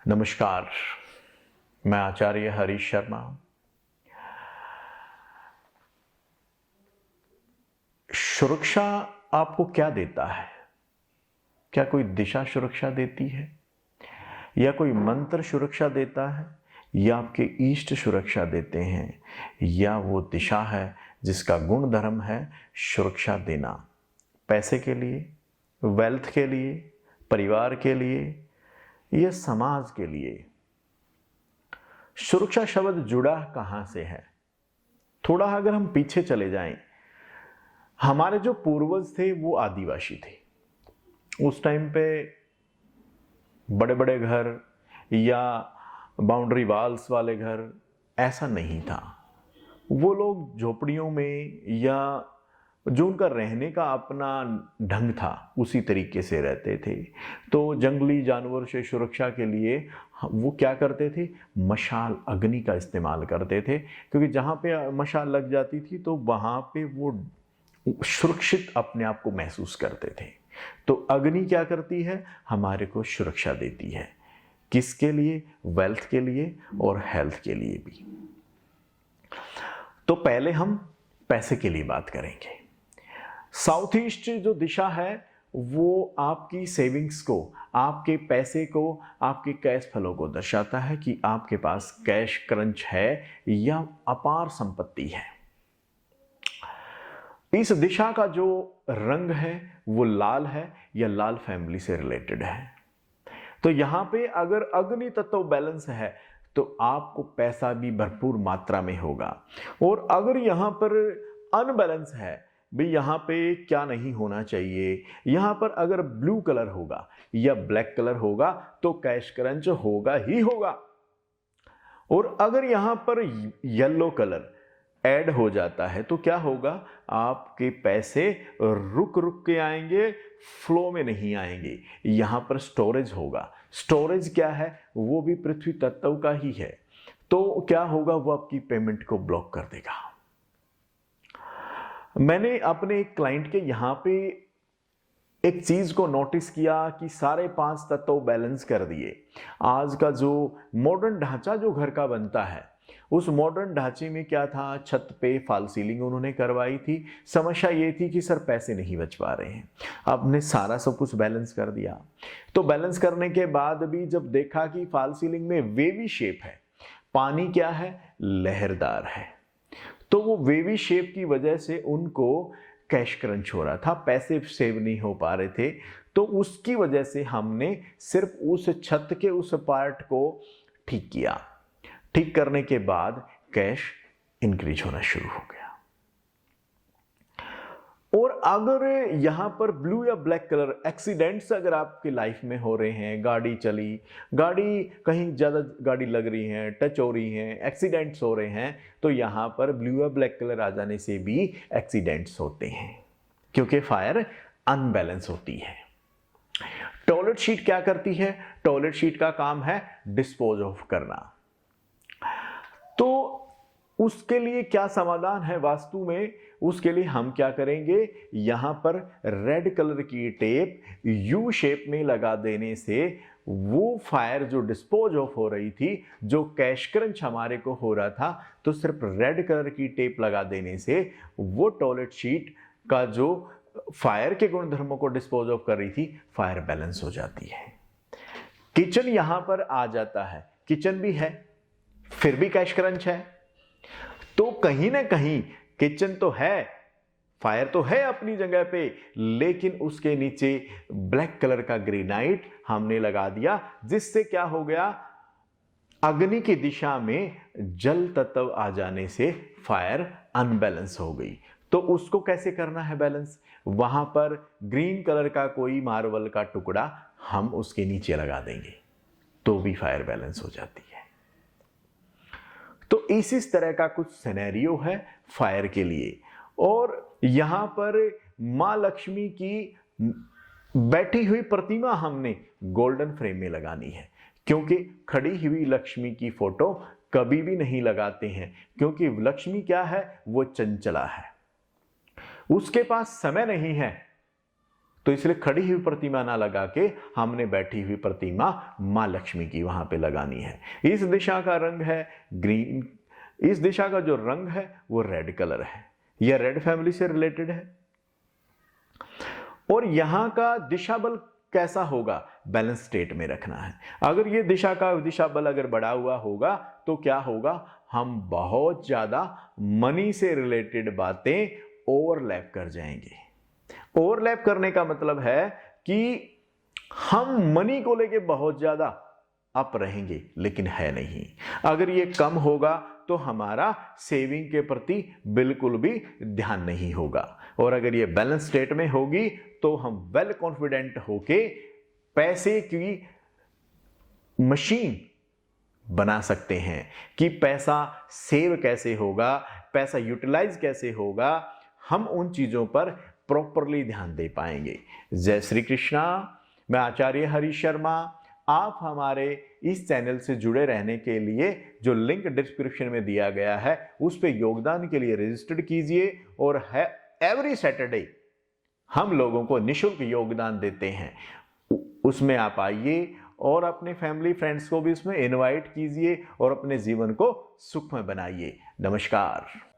नमस्कार, मैं आचार्य हरीश शर्मा। सुरक्षा आपको क्या देता है? क्या कोई दिशा सुरक्षा देती है, या कोई मंत्र सुरक्षा देता है, या आपके इष्ट सुरक्षा देते हैं, या वो दिशा है जिसका गुण धर्म है सुरक्षा देना? पैसे के लिए, वेल्थ के लिए, परिवार के लिए या समाज के लिए? सुरक्षा शब्द जुड़ा कहां से है? थोड़ा अगर हम पीछे चले जाएं, हमारे जो पूर्वज थे वो आदिवासी थे। उस टाइम पे बड़े बड़े घर या बाउंड्री वॉल्स वाले घर ऐसा नहीं था। वो लोग झोपड़ियों में या जो उनका रहने का अपना ढंग था उसी तरीके से रहते थे। तो जंगली जानवर से सुरक्षा के लिए वो क्या करते थे? मशाल, अग्नि का इस्तेमाल करते थे, क्योंकि जहाँ पे मशाल लग जाती थी तो वहाँ पे वो सुरक्षित अपने आप को महसूस करते थे। तो अग्नि क्या करती है? हमारे को सुरक्षा देती है। किसके लिए? वेल्थ के लिए और हेल्थ के लिए भी। तो पहले हम पैसे के लिए बात करेंगे। साउथ ईस्ट जो दिशा है वो आपकी सेविंग्स को, आपके पैसे को, आपके कैश फ्लो को दर्शाता है कि आपके पास कैश क्रंच है या अपार संपत्ति है। इस दिशा का जो रंग है वो लाल है या लाल फैमिली से रिलेटेड है। तो यहां पे अगर अग्नि तत्व बैलेंस है तो आपको पैसा भी भरपूर मात्रा में होगा। और अगर यहां पर अनबैलेंस है, भाई यहां पे क्या नहीं होना चाहिए, यहां पर अगर ब्लू कलर होगा या ब्लैक कलर होगा तो कैश क्रंच होगा ही होगा। और अगर यहां पर येलो कलर ऐड हो जाता है तो क्या होगा? आपके पैसे रुक रुक के आएंगे, फ्लो में नहीं आएंगे। यहां पर स्टोरेज होगा। स्टोरेज क्या है? वो भी पृथ्वी तत्व का ही है। तो क्या होगा? वो आपकी पेमेंट को ब्लॉक कर देगा। मैंने अपने एक क्लाइंट के यहां पे एक चीज को नोटिस किया कि सारे 5 तत्व बैलेंस कर दिए। आज का जो मॉडर्न ढांचा जो घर का बनता है, उस मॉडर्न ढांचे में क्या था? छत पे फॉल सीलिंग उन्होंने करवाई थी। समस्या ये थी कि सर पैसे नहीं बच पा रहे हैं। आपने सारा सब कुछ बैलेंस कर दिया। तो बैलेंस करने के बाद भी जब देखा कि फॉल सीलिंग में वेवी शेप है, पानी क्या है? लहरदार है। तो वो वेवी शेप की वजह से उनको कैश क्रंच हो रहा था, पैसे सेव नहीं हो पा रहे थे। तो उसकी वजह से हमने सिर्फ उस छत के उस पार्ट को ठीक किया। ठीक करने के बाद कैश इंक्रीज होना शुरू हो गया। और अगर यहां पर ब्लू या ब्लैक कलर एक्सीडेंट्स अगर आपकी लाइफ में हो रहे हैं, गाड़ी चली, गाड़ी कहीं ज्यादा गाड़ी लग रही है, टच हो रही है, एक्सीडेंट्स हो रहे हैं, तो यहां पर ब्लू या ब्लैक कलर आ जाने से भी एक्सीडेंट्स होते हैं, क्योंकि फायर अनबैलेंस होती है। टॉयलेट शीट क्या करती है? टॉयलेट शीट का काम है डिस्पोज ऑफ करना। तो उसके लिए क्या समाधान है वास्तु में? उसके लिए हम क्या करेंगे? यहां पर रेड कलर की टेप यू शेप में लगा देने से वो फायर जो डिस्पोज ऑफ हो रही थी, जो कैश क्रंच हमारे को हो रहा था, तो सिर्फ रेड कलर की टेप लगा देने से वो टॉयलेट शीट का जो फायर के गुणधर्मों को डिस्पोज ऑफ कर रही थी, फायर बैलेंस हो जाती है। किचन यहां पर आ जाता है, किचन भी है फिर भी कैश क्रंच है। तो कहीं ना कहीं किचन तो है, फायर तो है अपनी जगह पे, लेकिन उसके नीचे ब्लैक कलर का ग्रेनाइट हमने लगा दिया, जिससे क्या हो गया? अग्नि की दिशा में जल तत्व आ जाने से फायर अनबैलेंस हो गई। तो उसको कैसे करना है बैलेंस? वहां पर ग्रीन कलर का कोई मार्बल का टुकड़ा हम उसके नीचे लगा देंगे तो भी फायर बैलेंस हो जाती है। तो इसी तरह का कुछ सिनेरियो है फायर के लिए। और यहां पर मां लक्ष्मी की बैठी हुई प्रतिमा हमने गोल्डन फ्रेम में लगानी है, क्योंकि खड़ी हुई लक्ष्मी की फोटो कभी भी नहीं लगाते हैं, क्योंकि लक्ष्मी क्या है? वो चंचला है, उसके पास समय नहीं है। तो इसलिए खड़ी हुई प्रतिमा ना लगा के हमने बैठी हुई प्रतिमा माँ लक्ष्मी की वहां पे लगानी है। इस दिशा का रंग है ग्रीन, इस दिशा का जो रंग है वो रेड कलर है, यह रेड फैमिली से रिलेटेड है। और यहां का दिशा बल कैसा होगा, बैलेंस स्टेट में रखना है। अगर ये दिशा बल अगर बढ़ा हुआ होगा तो क्या होगा, हम बहुत ज्यादा मनी से रिलेटेड बातें ओवरलैप कर जाएंगे। ओवरलैप करने का मतलब है कि हम मनी को लेके बहुत ज्यादा अप रहेंगे, लेकिन है नहीं। अगर ये कम होगा तो हमारा सेविंग के प्रति बिल्कुल भी ध्यान नहीं होगा। और अगर ये बैलेंस स्टेट में होगी तो हम वेल कॉन्फिडेंट होके पैसे की मशीन बना सकते हैं कि पैसा सेव कैसे होगा, पैसा यूटिलाइज कैसे होगा, हम उन चीजों पर प्रॉपरली ध्यान दे पाएंगे। जय श्री कृष्णा। मैं आचार्य हरीश शर्मा। आप हमारे इस चैनल से जुड़े रहने के लिए जो लिंक डिस्क्रिप्शन में दिया गया है उस पे योगदान के लिए रजिस्टर्ड कीजिए। और है एवरी सैटरडे हम लोगों को निःशुल्क योगदान देते हैं, उसमें आप आइए और अपने फैमिली फ्रेंड्स को भी उसमें इनवाइट कीजिए और अपने जीवन को सुखमय बनाइए। नमस्कार।